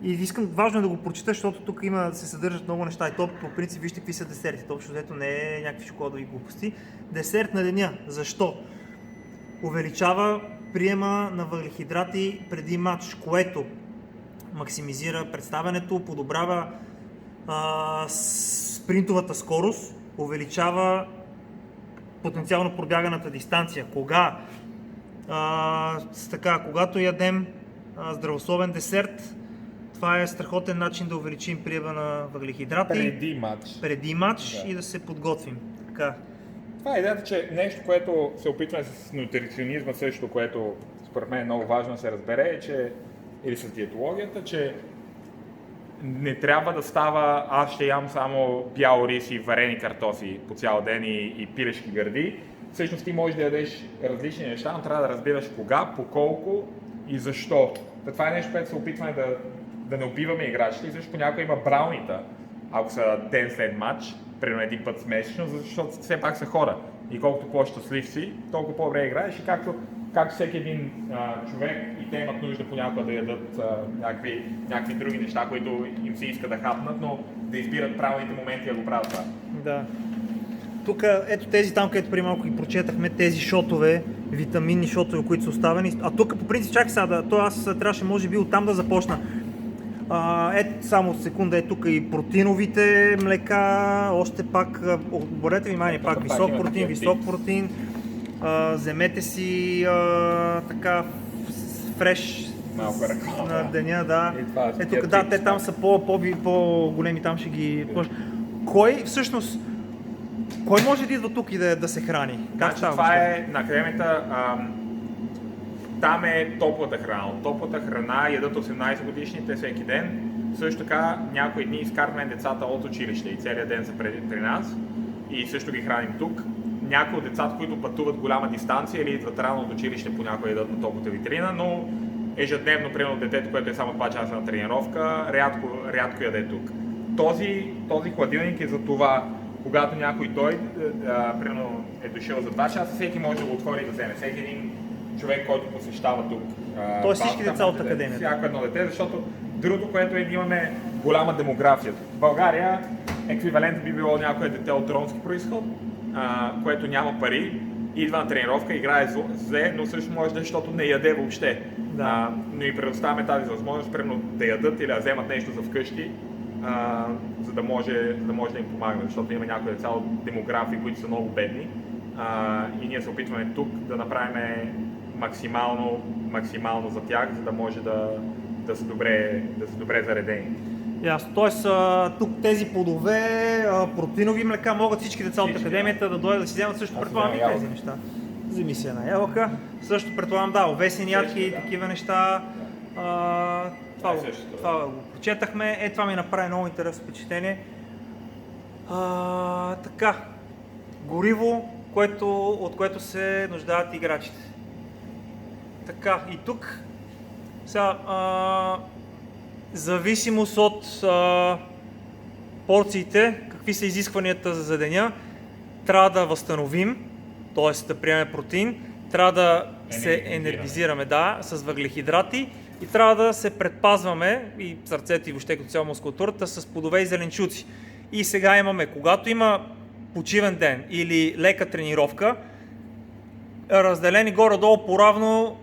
И искам важно е да го прочита, защото тук се съдържат много неща и то по принцип вижте какви са десерти. То общо взето не е някакви шоколадови глупости. Десерт на деня. Защо? Увеличава приема на въглехидрати преди матч, което максимизира представянето, подобрява спринтовата скорост, увеличава потенциално пробяганата дистанция. Когато ядем здравословен десерт, това е страхотен начин да увеличим приема на въглехидрати преди матч и да се подготвим. Така. Това е идеята, че нещо, което се опитваме с нутриционизма също, което според мен е много важно да се разбере, или с диетологията, че не трябва да става аз ще ям само бял рис и варени картофи по цял ден и пилешки гърди. Всъщност ти можеш да ядеш различни неща, но трябва да разбираш кога, по колко и защо. Това е нещо, което се опитваме да не убиваме играчите и също понякога има браунита, ако са ден след матч, примерно един път месечно, защото все пак са хора. И колкото по-щастлив си, толкова по-добре играеш и както всеки един човек и те имат нужда понякога да ядат някакви други неща, които им се иска да хапнат, но да избират правилните моменти да го правят това. Да. Тук, ето тези там, където преди малко ги прочетахме, тези шотове, витаминни шотове, които са оставени. А тук по принцип, чакай сега, аз трябваше може би оттам да започна. Ето само секунда, тук и протеиновите млека, още пак, обърнете внимание, пак висок протеин, вземете си така фреш на деня, да. Ето да, те там са по-големи, там ще ги... Кой може да идва тук и да се храни? Това е на академията, там е топлата храна. От топлата храна ядат 18 годишните всеки ден. Също така някои дни изкарваме децата от училище и целият ден са при нас и също ги храним тук. Някои от децата, които пътуват голяма дистанция или идват рано от училище, понякога ядат на топлата витрина, но ежедневно, примерно детето, което е само 2 часа на тренировка, рядко яде тук. Този хладилник е за това, когато някой дойде, примерно е дошъл за 2 часа, всеки може да го отвори и да вземе. Всеки един човек, който посещава тук. Тоест всички деца от академията. Всяко едно дете, защото другото, което е да имаме голяма демография. В България еквивалент би било някое дете от ромски произход, което няма пари, идва на тренировка, играе зле, но също може да е, защото не яде въобще. Да. Но и предоставяме тази възможност, примерно да ядат или да вземат нещо за вкъщи, за да може да им помагаме, защото има някои деца от демографии, които са много бедни. И ние се опитваме тук да направим максимално за тях, за да може да са добре заредени. Ясно. Тоест, тук тези плодове, протеинови млека могат всички деца от академията да дойдат да си вземат, също предполагам и тези неща. Вземи си една ябълка. Също предполагам, овесени ядки и такива неща. Това го прочетахме. Това ми направи много интересно впечатление. Така. Гориво, от което се нуждаят играчите. Така, и тук Сега, зависимост от порциите, какви са изискванията за деня, трябва да възстановим, т.е. да приемем протеин, трябва да се енергизираме, с въглехидрати и трябва да се предпазваме и сърцето и въобще като цяло мускулатурата с плодове и зеленчуци. И сега имаме, когато има почивен ден или лека тренировка, разделени горе-долу поравно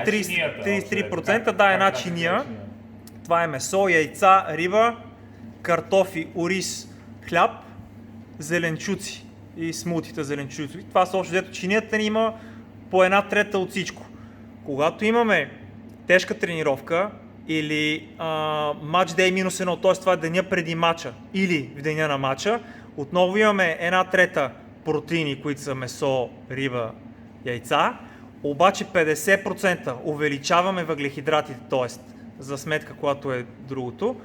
33%, една чиния. Това е месо, яйца, риба, картофи, ориз, хляб, зеленчуци и смутита зеленчуци. Това са общо взето чинията ни има по 1/3 от всичко. Когато имаме тежка тренировка или матч дей -1, т.е. това е деня преди матча или в деня на матча, отново имаме 1/3 протеини, които са месо, риба, яйца, обаче 50% увеличаваме въглехидратите, т.е. за сметка, когато е другото,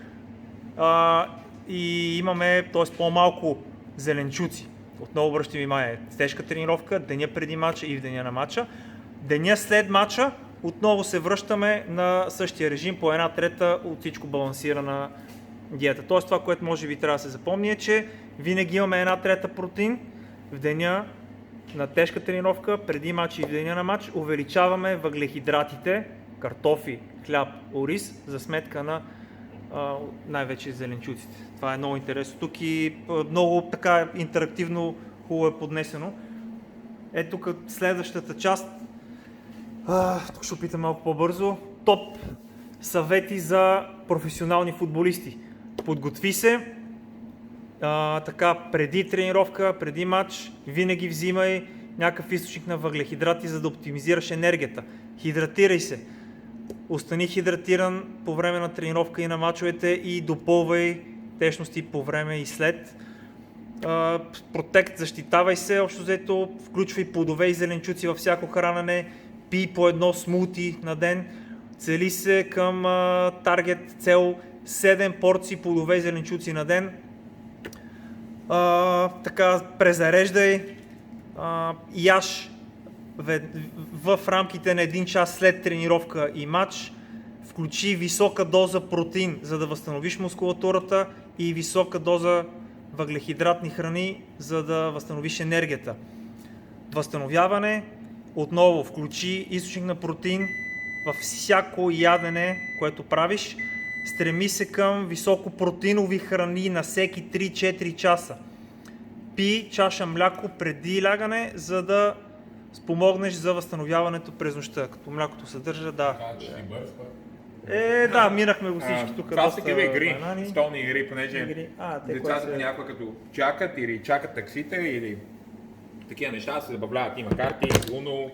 и имаме, т.е. по-малко зеленчуци. Отново обръщам внимание, тежка тренировка, деня преди матча и в деня на матча. Деня след матча отново се връщаме на същия режим по 1/3 от всичко балансирана диета. Т.е. това, което може би трябва да се запомни е, че винаги имаме 1/3 протеин в деня на тежка тренировка, преди матч и в деня на матч, увеличаваме въглехидратите, картофи, хляб, ориз, за сметка на най-вече зеленчуците. Това е много интересно тук и много така интерактивно хубаво е поднесено. Ето тук следващата част. Тук ще опитам малко по-бързо. Топ съвети за професионални футболисти. Подготви се, така преди тренировка, преди матч, винаги взимай някакъв източник на въглехидрати, за да оптимизираш енергията. Хидратирай се. Остани хидратиран по време на тренировка и на мачовете и допълвай течности по време и след. Протект, защитавай се, общо взето, включвай плодове и зеленчуци във всяко хранене, пий по едно смути на ден, цели се към таргет цел 7 порции плодове и зеленчуци на ден. Така, презареждай, яш в рамките на 1 час след тренировка и матч, включи висока доза протеин, за да възстановиш мускулатурата и висока доза въглехидратни храни, за да възстановиш енергията. Възстановяване, отново включи източник на протеин във всяко ядене, което правиш. Стреми се към високопротеинови храни на всеки 3-4 часа. Пи чаша мляко преди лягане, за да спомогнеш за възстановяването през нощта. Като млякото съдържа, минахме го всички тук. Това са такива игри, столни игри, понеже децата понякога като чакат или чакат таксите или такива неща се забавляват. Има карти, уно,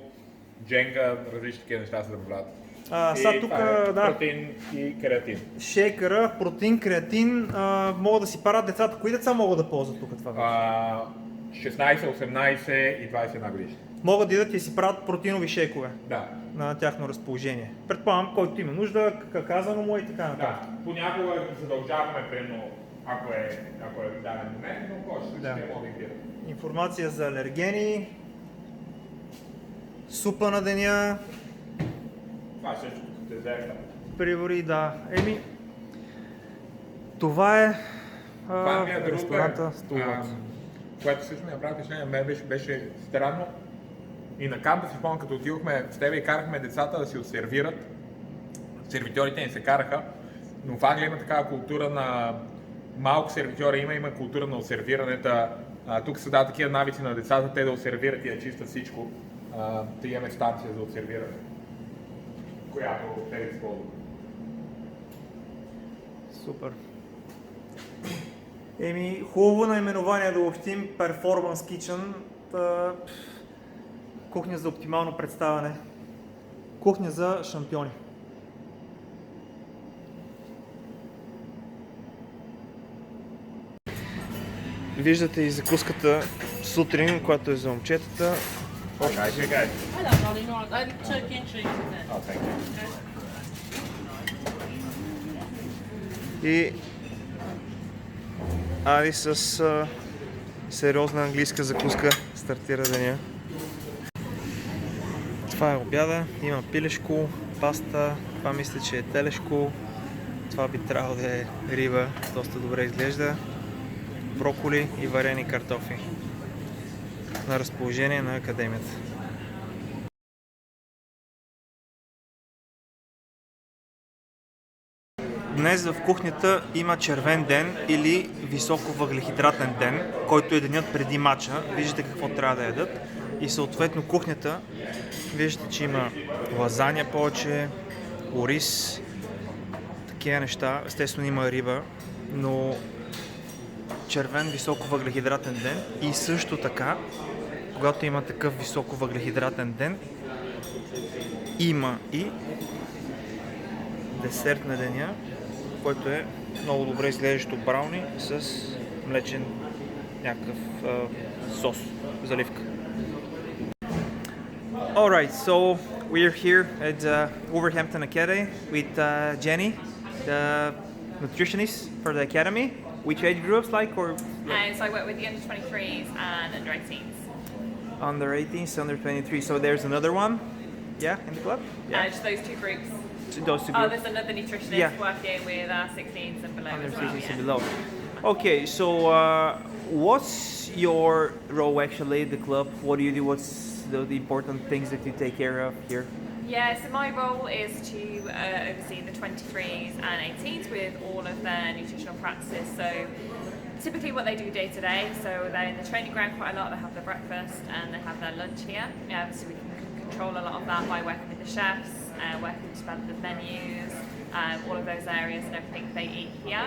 дженга, различни такива неща се забавляват. Протеин и креатин. Шейкъра, протеин, креатин могат да си правят децата. Кои деца могат да ползват тук това? 16, 18 и 21 годишни. Могат да идат и си правят протеинови шейкове. Да. На тяхно разположение. Предполагам, който има нужда, казано му и така нататък. Да, понякога задължаваме, примерно, ако е даден момент, но повече ще може да игрира. Информация за алергени, супа на деня. Това също те взеха. Прибори, да. Това е ресторанта Столът. Което също ми направи впечатление, мен беше странно. И на кампа си спомням, като отидохме с тебе и карахме децата да си отсервират. Сервитьорите ни се караха, но в Англия има такава култура на малко сервитьори, има култура на отсервирането. Тук се дадат такива навици на децата, те да отсервират и да чистят всичко. Да имаме станция за отсервиране, която те използват. Супер. Хубаво наименование да обобщим Performance Kitchen. Кухня за оптимално представяне. Кухня за шампиони. Виждате и закуската сутрин, която е за момчетата. И Ади с сериозна английска закуска стартира деня. Това е обяда, има пилешко, паста, Това мисля, че е телешко. Това би трябвало да е риба. Доста добре изглежда. Броколи и варени картофи. На разположение на академията. Днес в кухнята има червен ден или високо въглехидратен ден, който е денят преди матча. Виждате какво трябва да ядат. И съответно кухнята, виждате, че има лазаня повече, ориз, такива неща. Естествено има риба, но червен високо въглехидратен ден и също така, когато има такъв високо въглехидратен ден, има и десерт на деня, който е много добре изглеждащо брауни с млечен някакъв сос, заливка. Alright, so we're here at Wolverhampton Academy with Jenny, the nutritionist for the academy. Which age groups like or? So I work with the under 23s and under 18s. Under 18s, under 23. So there's another one, yeah, in the club. Just those two groups. Those two Oh, groups. there's another nutritionist Yeah. working with 16s and below Under as well. 16s Yeah. and below. Okay, so what's your role actually at the club? What do you do? What's the important things that you take care of here? Yeah, so my role is to oversee the 23s and 18s with all of their nutritional practices. So typically what they do day to day, so they're in the training ground quite a lot, they have their breakfast and they have their lunch here. So we can control a lot of that by working with the chefs, working to develop the menus, all of those areas and everything they eat here,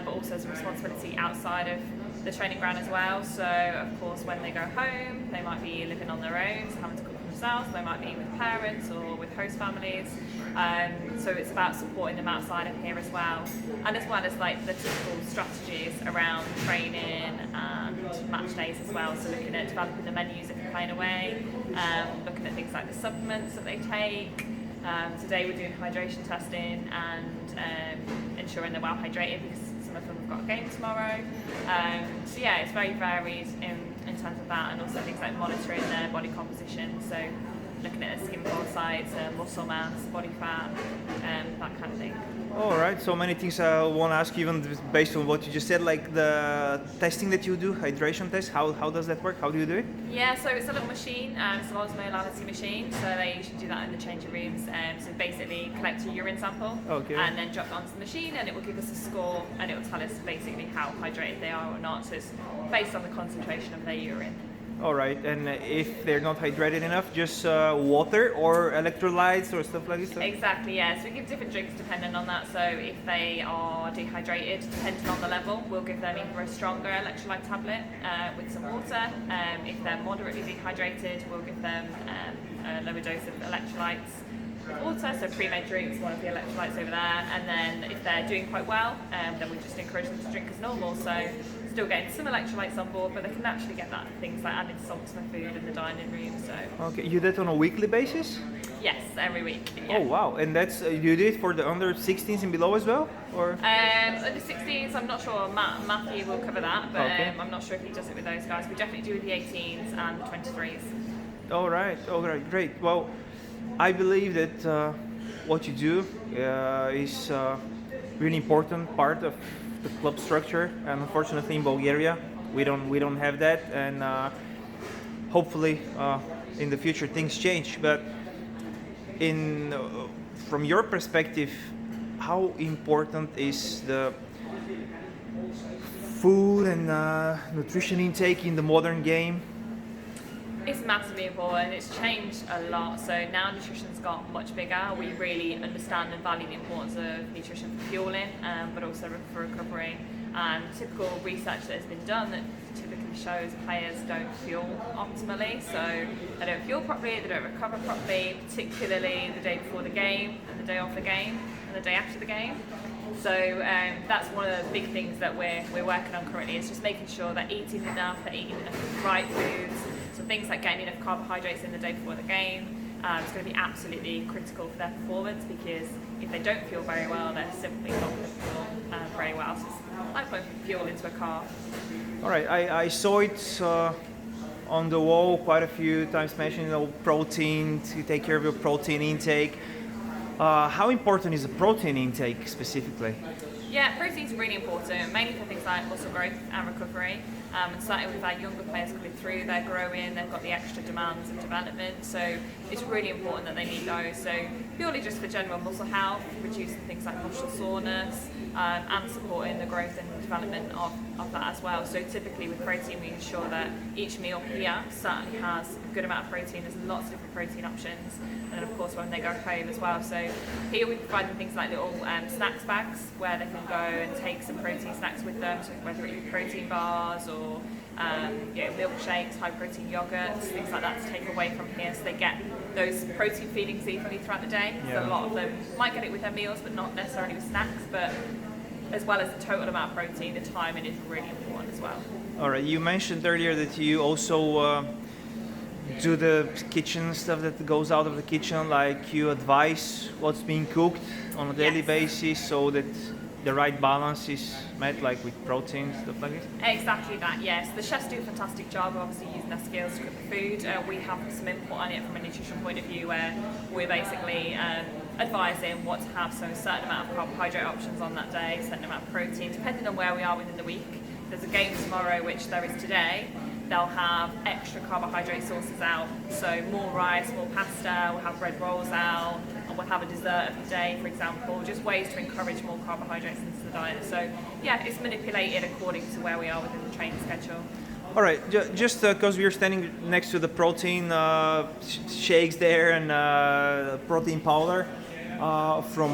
but also as a responsibility outside of the training ground as well. So of course when they go home, they might be living on their own, so having to cook for themselves, they might be with parents or with host families. So it's about supporting them outside of here as well. And as well as like the typical strategies around training and match days as well. So looking at developing the menus if they're playing away, looking at things like the supplements that they take. Today we're doing hydration testing and ensuring they're well hydrated because some of them have got a game tomorrow. So yeah, it's very varied in terms of that, and also things like monitoring their body composition. So looking at their skin pore size, muscle mass, body fat, that kind of thing. All right, so many things I want to ask you, even based on what you just said, like the testing that you do, hydration test. How does that work? How do you do it? Yeah, so it's a little machine, it's an osmolality machine, so they usually do that in the changing rooms. So basically collect a urine sample Okay. and then drop it onto the machine and it will give us a score and it will tell us basically how hydrated they are or not. So it's based on the concentration of their urine. All right, and if they're not hydrated enough, just water or electrolytes or stuff like this? Exactly, yeah. So we give different drinks depending on that. So if they are dehydrated, depending on the level, we'll give them either a stronger electrolyte tablet with some water. If they're moderately dehydrated, we'll give them a lower dose of electrolytes with water. So pre-made drinks, one of the electrolytes over there. And then if they're doing quite well, then we just encourage them to drink as normal. So still getting some electrolytes on board, but they can actually get that things like adding salt to their food in the dining room. So Okay, you do that on a weekly basis? yes, every week. Yeah. Oh wow, and that's you do it for the under 16s and below as well, or? Under 16s, I'm not sure. Matthew will cover that, but Okay. I'm not sure if he does it with those guys. We definitely do with the 18s and the 23s. All right, great. Well, I believe that what you do is really important part of the club structure, and unfortunately in Bulgaria we don't have that, and hopefully in the future things change. But in from your perspective, how important is the food and nutrition intake in the modern game? It's massively important. It's changed a lot. So now nutrition's got much bigger. We really understand and value the importance of nutrition for fueling, but also for recovery. And typical research that has been done that typically shows players don't fuel optimally. So they don't fuel properly, they don't recover properly, particularly the day before the game, and the day of the game, and the day after the game. So that's one of the big things that we're working on currently, is just making sure they're eating enough, they're eating enough of the right foods. So things like getting enough carbohydrates in the day before the game. It's going to be absolutely critical for their performance, because if they don't feel very well, they're simply not going to feel very well. So it's like putting fuel into a car. All right, I saw it on the wall quite a few times mentioned, protein, to take care of your protein intake. How important is the protein intake specifically? Yeah, protein's really important, mainly for things like muscle growth and recovery. And starting with our younger players coming through, they're growing, they've got the extra demands of development, so it's really important that they need those. So purely just for general muscle health, reducing things like muscle soreness, and supporting the growth and development of that as well. So typically with protein, we ensure that each meal here certainly has a good amount of protein. There's lots of different protein options, and then of course when they go home as well. So here we provide them things like little snacks bags where they can go and take some protein snacks with them, so whether it be protein bars or milkshakes, high protein yogurts, things like that to take away from here, so they get those protein feedings evenly throughout the day. So a lot of them might get it with their meals, but not necessarily with snacks. But as well as the total amount of protein, the timing is really important as well. All right, you mentioned earlier that you also do the kitchen stuff that goes out of the kitchen, like you advise what's being cooked on a daily basis so that the right balance is met, like with protein, stuff like this? Exactly that, yes. The chefs do a fantastic job of obviously using their skills to cook the food. We have some input on it from a nutrition point of view where we're basically advising what to have, so a certain amount of carbohydrate options on that day, a certain amount of protein, depending on where we are within the week. There's a game tomorrow, which there is today. They'll have extra carbohydrate sources out, so more rice, more pasta, we'll have bread rolls out, and we'll have a dessert of the day, for example, just ways to encourage more carbohydrates into the diet. So yeah, it's manipulated according to where we are within the training schedule. All right, just because we are standing next to the protein shakes there and protein powder, from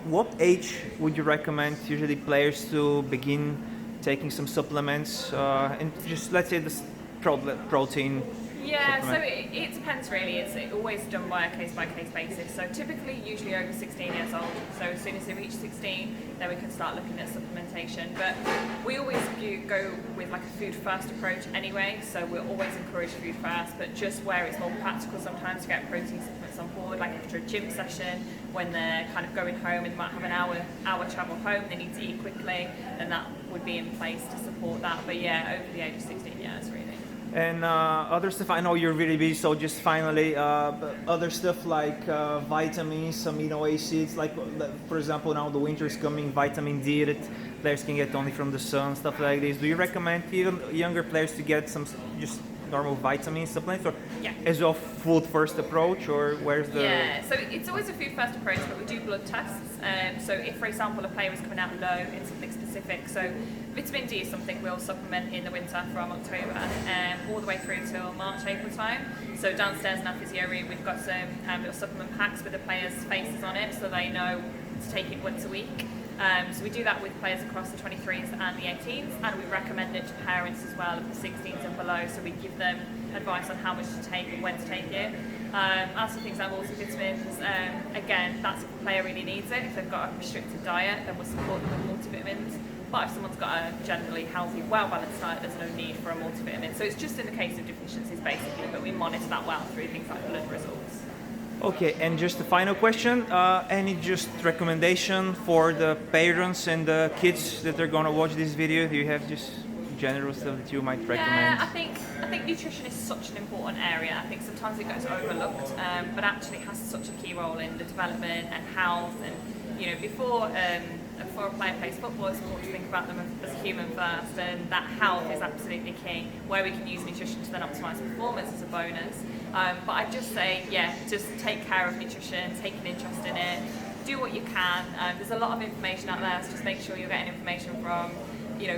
what age would you recommend usually players to begin taking some supplements, and just let's say this protein? Yeah, supplement? so it depends really. It's always done by a case-by-case basis. So typically, usually over 16 years old. So as soon as they reach 16, then we can start looking at supplementation. But we always go with like a food-first approach anyway. So we'll always encourage food first, but just where it's more practical sometimes to get protein supplements on board, like after a gym session, when they're kind of going home and might have an hour travel home, they need to eat quickly, then that would be in place to support that. But yeah, over the age of 16 years really. And other stuff, I know you're really busy, so just finally, other stuff like vitamins, amino acids, like for example now the winter is coming, vitamin D that players can get only from the sun, stuff like this. Do you recommend even younger players to get some just normal vitamin supplements, or as a food first approach, or where's the... Yeah, so it's always a food first approach, but we do blood tests. So if, for example, a player is coming out low in something specific, so vitamin D is something we'll supplement in the winter from October all the way through till March, April time. So downstairs in our physio room, we've got some little supplement packs with the players' faces on it, so they know to take it once a week. So we do that with players across the 23s and the 18s, and we recommend it to parents as well of the 16s and below, so we give them advice on how much to take and when to take it. As for things like multivitamins, again, that's if the player really needs it. If they've got a restricted diet, then we'll support them with multivitamins. But if someone's got a generally healthy, well-balanced diet, there's no need for a multivitamin. So it's just in the case of deficiencies, basically, but we monitor that well through things like blood results. Okay, and just a final question, any just recommendation for the parents and the kids that are going to watch this video? Do you have just general stuff that you might recommend? Yeah, I think nutrition is such an important area. I think sometimes it gets overlooked, but actually has such a key role in the development and health. And you know, before a player plays football, it's important to think about them as a human first, and that health is absolutely key. Where we can use nutrition to then optimise performance as a bonus. But I'd just say, just take care of nutrition, take an interest in it, do what you can. There's a lot of information out there, so just make sure you're getting information from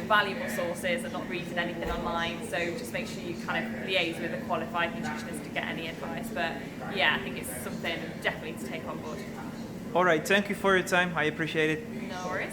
valuable sources and not reading anything online. So just make sure you kind of liaise with a qualified nutritionist to get any advice. But yeah, I think it's something definitely to take on board. All right, thank you for your time. I appreciate it. No worries.